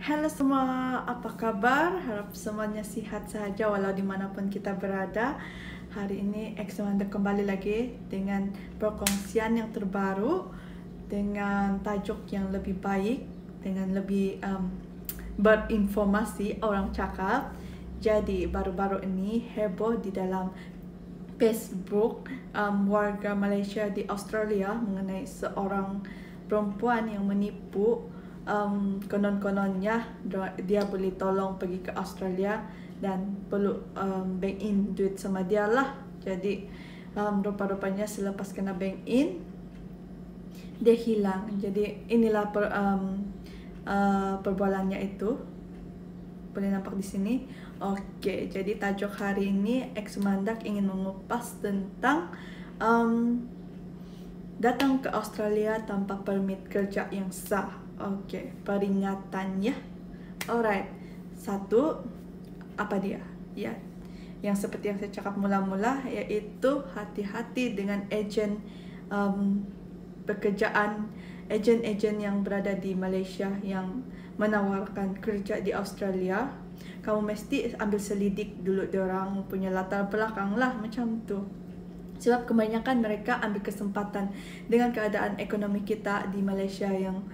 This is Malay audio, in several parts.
Halo semua, apa kabar? Harap semuanya sehat saja walau dimanapun kita berada. Hari ini Examanda kembali lagi dengan perkongsian yang terbaru, dengan tajuk yang lebih baik, dengan lebih berinformasi orang cakap. Jadi baru-baru ini heboh di dalam Facebook warga Malaysia di Australia mengenai seorang perempuan yang menipu. Konon-kononnya dia boleh tolong pergi ke Australia dan perlu bank in duit sama dia lah. Jadi rupa-rupanya selepas kena bank in dia hilang. Jadi inilah perbualannya itu. Boleh nampak di sini. Oke, jadi tajuk hari ini Examandak ingin mengupas tentang datang ke Australia tanpa permit kerja yang sah. Oke, peringatannya. Alright. Satu, apa dia? Ya, yang seperti yang saya cakap mula-mula, yaitu hati-hati dengan ejen pekerjaan, ejen-ejen yang berada di Malaysia yang menawarkan kerja di Australia. Kamu mesti ambil selidik dulu diorang punya latar belakang lah, macam tu. Sebab kebanyakan mereka ambil kesempatan dengan keadaan ekonomi kita di Malaysia yang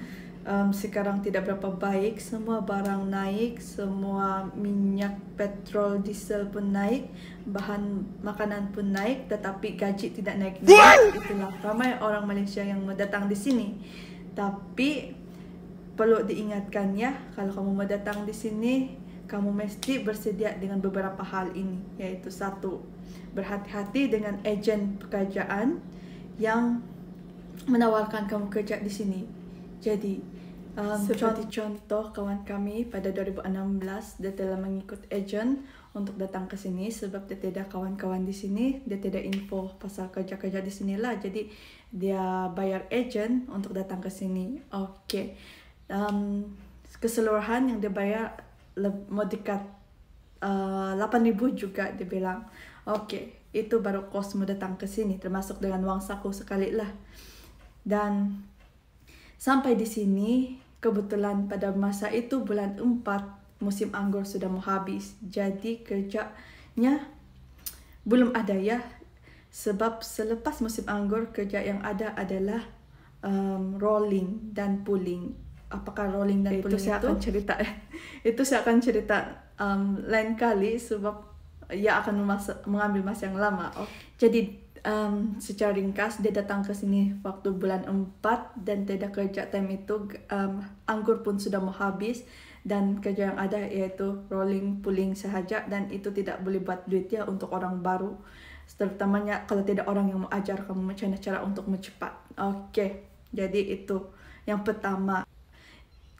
sekarang tidak berapa baik. Semua barang naik, semua minyak, petrol, diesel pun naik, bahan makanan pun naik, tetapi gaji tidak naik. Itulah ramai orang Malaysia yang datang di sini. Tapi perlu diingatkan ya, kalau kamu mau datang di sini, kamu mesti bersedia dengan beberapa hal ini, yaitu satu, berhati-hati dengan ejen pekerjaan yang menawarkan kamu kerja di sini. Jadi seperti contoh kawan kami pada 2016, dia telah mengikut ejen untuk datang ke sini sebab dia tidak kawan-kawan di sini, dia tidak info pasal kerja-kerja di sinilah. Jadi dia bayar ejen untuk datang ke sini. Oke. Keseluruhan yang dia bayar mau dekat 8,000 juga dia bilang. Oke, itu baru kos mau datang ke sini, termasuk dengan wang saku sekali lah. Dan sampai di sini, kebetulan pada masa itu bulan 4, musim anggur sudah mau habis. Jadi kerjanya belum ada ya. Sebab selepas musim anggur, kerja yang ada adalah rolling dan pulling. Apakah rolling dan pulling itu? Saya akan cerita. Itu saya akan cerita lain kali sebab ia akan mengambil masa yang lama. Jadi secara ringkas, dia datang ke sini waktu bulan 4 dan tidak kerja time itu. Anggur pun sudah mau habis dan kerja yang ada yaitu rolling pulling sahaja, dan itu tidak boleh buat duit ya untuk orang baru, terutamanya kalau tidak orang yang mau ajar kamu macam mana cara untuk mencepat. Oke, jadi itu yang pertama.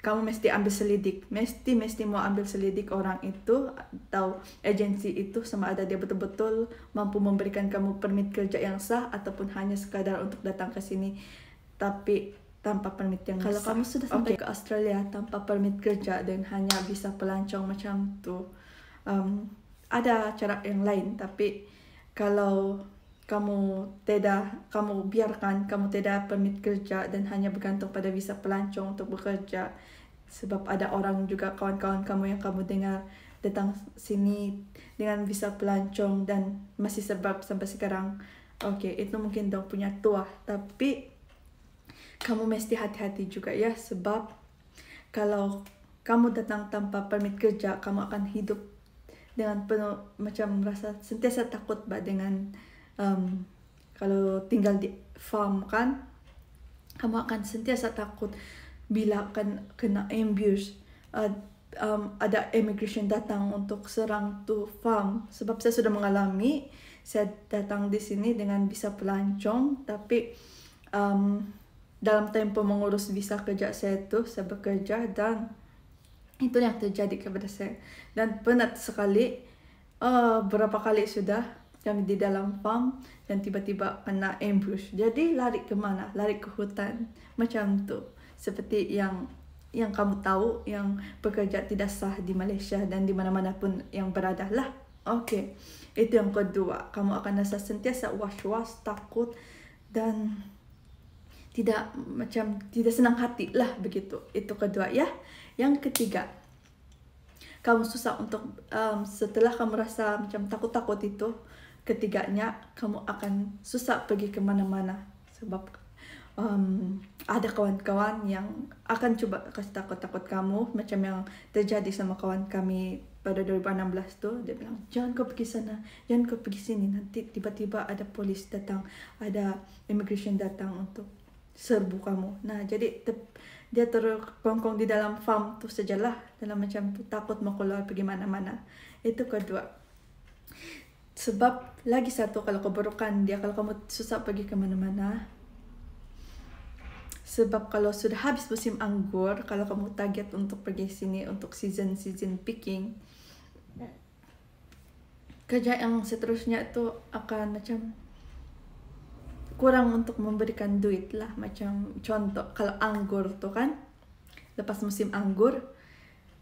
Kamu mesti ambil selidik, mesti mau ambil selidik orang itu atau agensi itu, sama ada dia betul-betul mampu memberikan kamu permit kerja yang sah ataupun hanya sekadar untuk datang ke sini tapi tanpa permit yang sah. Kalau kamu sudah sampai ke Australia tanpa permit kerja dan hanya bisa pelancong macam tu, ada cara yang lain. Tapi kalau kamu biarkan kamu tidak permit kerja dan hanya bergantung pada visa pelancong untuk bekerja, sebab ada orang juga kawan-kawan kamu yang kamu dengar datang sini dengan visa pelancong dan masih sebab sampai sekarang. Oke, itu mungkin dong punya tuah, tapi kamu mesti hati-hati juga ya, sebab kalau kamu datang tanpa permit kerja, kamu akan hidup dengan penuh macam rasa sentiasa takut dengan kalau tinggal di farm kan, kamu akan sentiasa takut bila akan kena ambush, ada immigration datang untuk serang tu farm. Sebab saya sudah mengalami, saya datang di sini dengan visa pelancong, tapi dalam tempo mengurus visa kerja saya tu, saya bekerja dan itu yang terjadi kepada saya. Dan penat sekali, berapa kali sudah kami di dalam farm dan tiba-tiba kena ambush. Jadi lari ke mana? Lari ke hutan. Macam tu. Seperti yang kamu tahu, yang bekerja tidak sah di Malaysia dan di mana-mana pun yang berada lah. Oke. Itu yang kedua. Kamu akan rasa sentiasa was-was, takut dan tidak senang hati lah begitu. Itu kedua ya. Yang ketiga, kamu susah untuk setelah kamu rasa macam takut-takut itu, ketiganya kamu akan susah pergi kemana-mana sebab ada kawan-kawan yang akan coba kasih takut-takut kamu, macam yang terjadi sama kawan kami pada 2016 tuh. Dia bilang, jangan kau pergi sana, jangan kau pergi sini, nanti tiba-tiba ada polis datang, ada immigration datang untuk serbu kamu. Nah, jadi dia terkongkong di dalam farm tu sajalah, dalam macam tu, takut mau keluar pergi mana-mana. Itu kedua. Sebab lagi satu, kalau keburukan dia, kalau kamu susah pergi ke mana-mana, sebab kalau sudah habis musim anggur, kalau kamu target untuk pergi sini untuk season picking, kerja yang seterusnya itu akan macam kurang untuk memberikan duit lah. Macam contoh, kalau anggur tuh kan, lepas musim anggur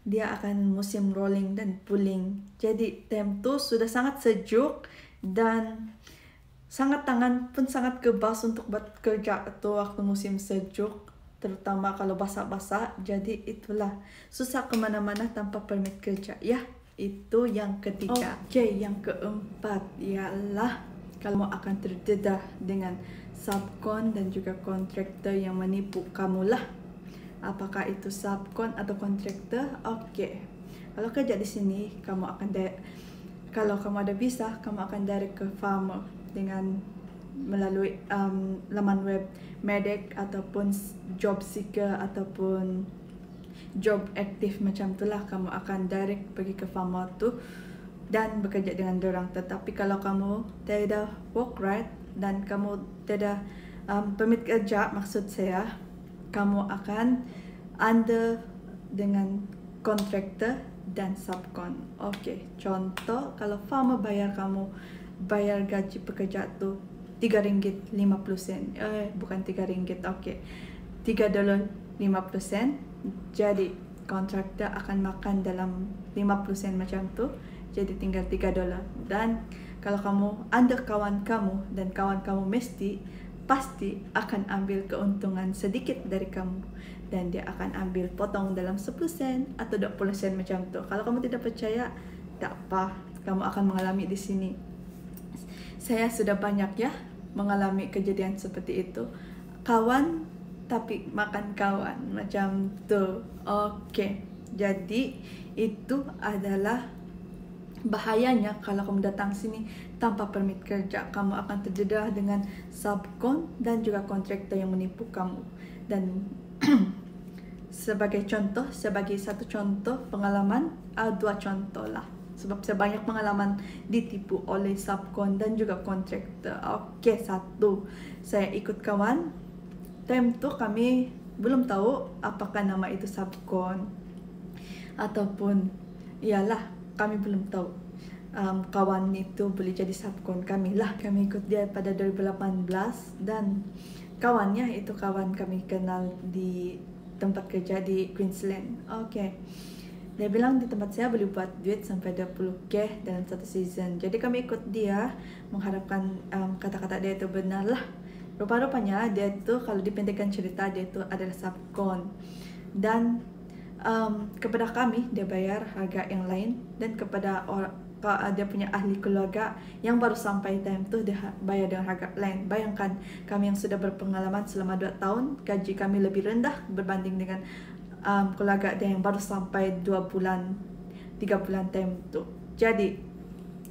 dia akan musim rolling dan pulling. Jadi time tuh sudah sangat sejuk dan tangan pun sangat kebas untuk buat kerja itu waktu musim sejuk, terutama kalau basah-basah. Jadi itulah, susah kemana-mana tanpa permit kerja ya. Itu yang ketiga. Oke, yang keempat ialah kalau akan terdedah dengan subkon dan juga kontraktor yang menipu kamu lah. Apakah itu subkon atau kontraktor? Oke. Kalau kerja di sini, kamu akan kalau kamu ada visa, kamu akan direct ke farmer dengan melalui laman web Medek ataupun job seeker ataupun job aktif macam itulah. Kamu akan direct pergi ke farmer tu dan bekerja dengan dorang. Tetapi kalau kamu tidak work right dan kamu tidak permit kerja, maksud saya kamu akan under dengan kontraktor dan subkon. Oke, contoh kalau farmer bayar gaji pekerja tu RM3.50. Bukan RM3, oke. $3.50. Jadi kontraktor akan makan dalam 50 sen macam tu. Jadi tinggal $3. Dan kalau kamu under kawan kamu, dan kawan kamu pasti akan ambil keuntungan sedikit dari kamu, dan dia akan ambil potong dalam 10 sen atau 20 sen macam tu. Kalau kamu tidak percaya, tak apa, kamu akan mengalami di sini. Saya sudah banyak ya mengalami kejadian seperti itu. Kawan tapi makan kawan macam tu. Oke. Jadi itu adalah bahayanya kalau kamu datang sini tanpa permit kerja. Kamu akan terdedah dengan subkon dan juga kontraktor yang menipu kamu. Dan sebagai satu contoh pengalaman, dua contoh lah. Sebab saya banyak pengalaman ditipu oleh subkon dan juga kontraktor. Oke, satu, saya ikut kawan. Time tu kami belum tahu apakah nama itu subkon ataupun iyalah, kami belum tahu kawan itu boleh jadi subkon kami lah. Kami ikut dia pada 2018 dan kawannya itu kawan kami kenal di tempat kerja di Queensland. Oke. Dia bilang di tempat saya boleh buat duit sampai 20k dalam satu season. Jadi kami ikut dia, mengharapkan kata-kata dia itu benar lah. Rupa-rupanya dia itu, kalau dipendekkan cerita, dia itu adalah subkon. Dan kepada kami dia bayar harga yang lain, dan kepada dia punya ahli keluarga yang baru sampai time tu dia bayar dengan harga lain. Bayangkan kami yang sudah berpengalaman selama 2 tahun, gaji kami lebih rendah berbanding dengan keluarga dia yang baru sampai 2 bulan 3 bulan time tu. Jadi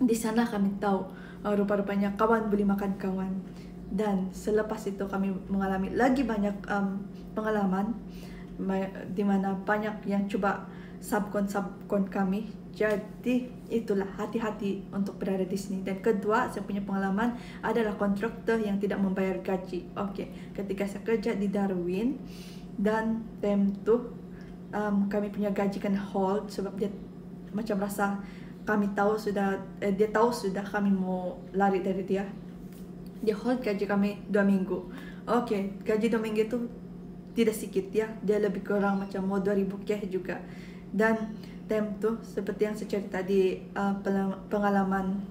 di sana kami tahu rupa-rupanya kawan boleh makan kawan. Dan selepas itu kami mengalami lagi banyak pengalaman di mana banyak yang cuba subkon kami. Jadi itulah, hati-hati untuk berada di sini. Dan kedua, saya punya pengalaman adalah kontraktor yang tidak membayar gaji. Oke, ketika saya kerja di Darwin dan time tu kami punya gaji kan hold, sebab dia macam rasa kami tahu sudah dia tahu sudah kami mau lari dari dia. Dia hold gaji kami 2 minggu. Oke, gaji 2 minggu itu tidak sedikit ya. Dia lebih kurang macam mau 2000 juga. Dan time tu seperti yang saya cerita di pengalaman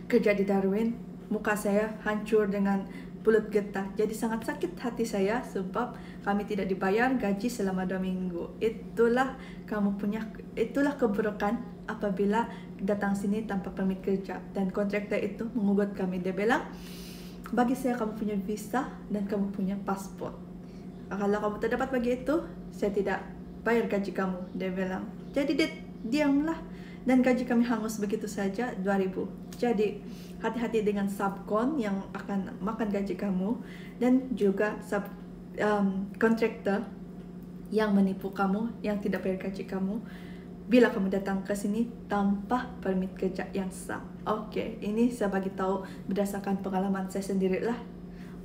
kerja di Darwin, muka saya hancur dengan pulut getah. Jadi sangat sakit hati saya sebab kami tidak dibayar gaji selama 2 minggu. Itulah keburukan apabila datang sini tanpa permit kerja. Dan kontraktor itu mengugat kami. Dia bilang, bagi saya kamu punya visa dan kamu punya paspor. Kalau kamu tidak dapat bagi itu, saya tidak bayar gaji kamu, dia bilang. Jadi dia diamlah dan gaji kami hangus begitu saja, 2.000. Jadi hati-hati dengan subkon yang akan makan gaji kamu dan juga kontraktor yang menipu kamu, yang tidak bayar gaji kamu bila kamu datang ke sini tanpa permit kerja yang sah. Oke, ini saya bagi tahu berdasarkan pengalaman saya sendiri lah.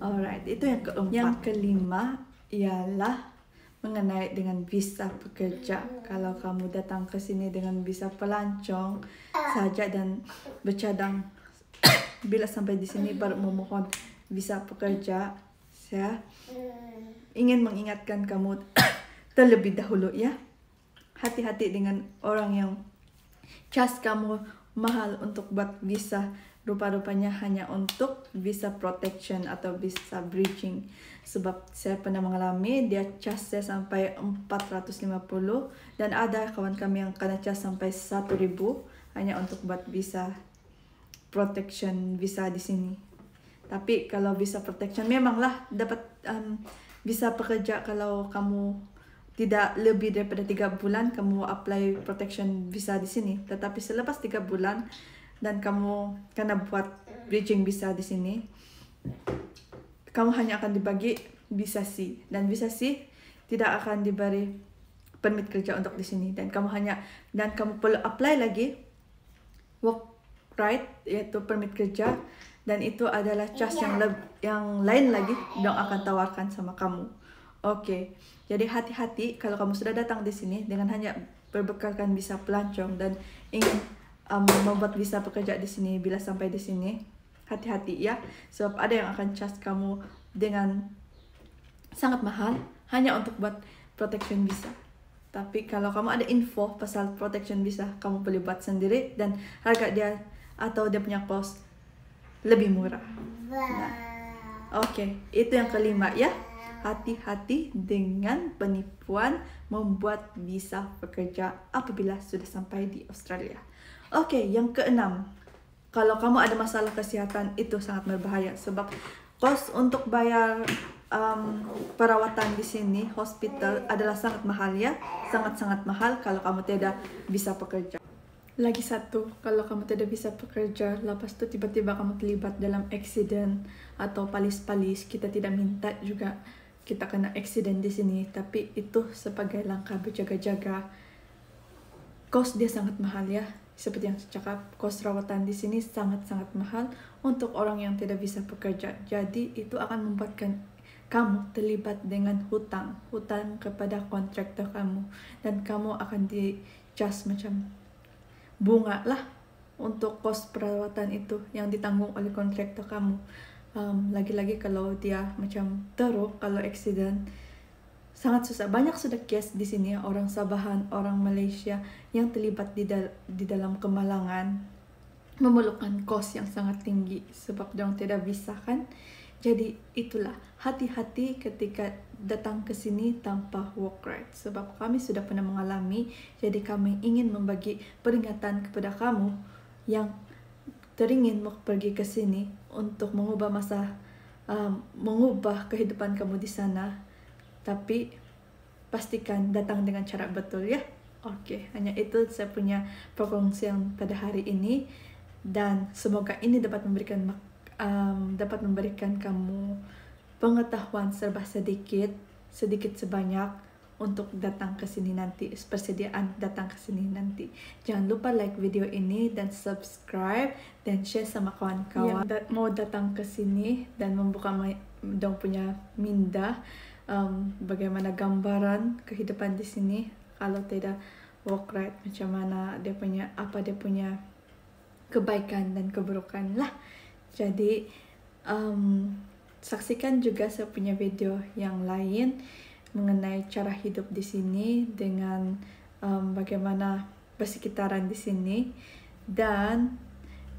Alright, itu yang keempat. Yang kelima ialah mengenai dengan visa pekerja. Kalau kamu datang ke sini dengan visa pelancong saja dan bercadang bila sampai di sini baru memohon visa pekerja, saya ingin mengingatkan kamu terlebih dahulu ya. Hati-hati dengan orang yang charge kamu mahal untuk buat visa. Rupa-rupanya hanya untuk visa protection atau visa bridging. Sebab saya pernah mengalami, dia charge saya sampai 450 dan ada kawan kami yang kena charge sampai 1.000 hanya untuk buat visa protection, visa di sini. Tapi kalau visa protection memanglah dapat visa pekerja kalau kamu tidak lebih daripada 3 bulan kamu apply protection visa di sini. Tetapi selepas 3 bulan dan kamu kena buat bridging visa di sini, kamu hanya akan dibagi visa C, dan visa C tidak akan diberi permit kerja untuk di sini, dan kamu perlu apply lagi work right, yaitu permit kerja, dan itu adalah charge yang lain lagi dong akan tawarkan sama kamu. Oke, jadi hati-hati kalau kamu sudah datang di sini dengan hanya berbekalkan visa pelancong dan ingin membuat visa pekerja di sini. Bila sampai di sini, hati-hati ya, sebab ada yang akan charge kamu dengan sangat mahal hanya untuk buat protection visa. Tapi kalau kamu ada info pasal protection visa, kamu boleh buat sendiri dan harga dia atau dia punya cost lebih murah. Nah, oke, itu yang kelima ya. Hati-hati dengan penipuan membuat visa pekerja apabila sudah sampai di Australia. Oke, yang keenam, kalau kamu ada masalah kesehatan itu sangat berbahaya sebab kos untuk bayar perawatan di sini, hospital adalah sangat mahal ya, sangat-sangat mahal kalau kamu tidak bisa bekerja. Lagi satu, kalau kamu tidak bisa bekerja, lepas itu tiba-tiba kamu terlibat dalam accident atau palis-palis, kita tidak minta juga kita kena accident di sini, tapi itu sebagai langkah berjaga-jaga. Kos dia sangat mahal ya, seperti yang saya cakap, kos rawatan di sini sangat-sangat mahal untuk orang yang tidak bisa bekerja. Jadi itu akan membuatkan kamu terlibat dengan hutang kepada kontraktor kamu, dan kamu akan di-charge macam bunga lah untuk kos perawatan itu yang ditanggung oleh kontraktor kamu. Lagi-lagi kalau dia macam teruk, kalau accident sangat susah. Banyak sudah case di sini orang Sabahan, orang Malaysia yang terlibat di dalam kemalangan, memerlukan kos yang sangat tinggi sebab dia tidak bisa kan. Jadi itulah, hati-hati ketika datang ke sini tanpa work right, sebab kami sudah pernah mengalami. Jadi kami ingin membagi peringatan kepada kamu yang teringin mau pergi ke sini untuk mengubah kehidupan kamu di sana, tapi pastikan datang dengan cara betul ya. Oke, hanya itu saya punya perkongsian pada hari ini, dan semoga ini dapat memberikan kamu pengetahuan serba sedikit sebanyak untuk datang ke sini nanti, persediaan datang ke sini nanti. Jangan lupa like video ini dan subscribe dan share sama kawan-kawan yang mau datang ke sini dan membuka dong punya minda bagaimana gambaran kehidupan di sini kalau tidak work right, macam mana dia punya kebaikan dan keburukan lah. Jadi saksikan juga saya punya video yang lain mengenai cara hidup di sini dengan bagaimana bersekitaran di sini, dan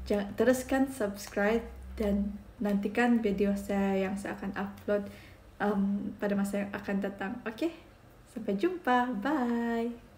teruskan subscribe dan nantikan video saya yang saya akan upload pada masa yang akan datang. Oke, sampai jumpa, bye.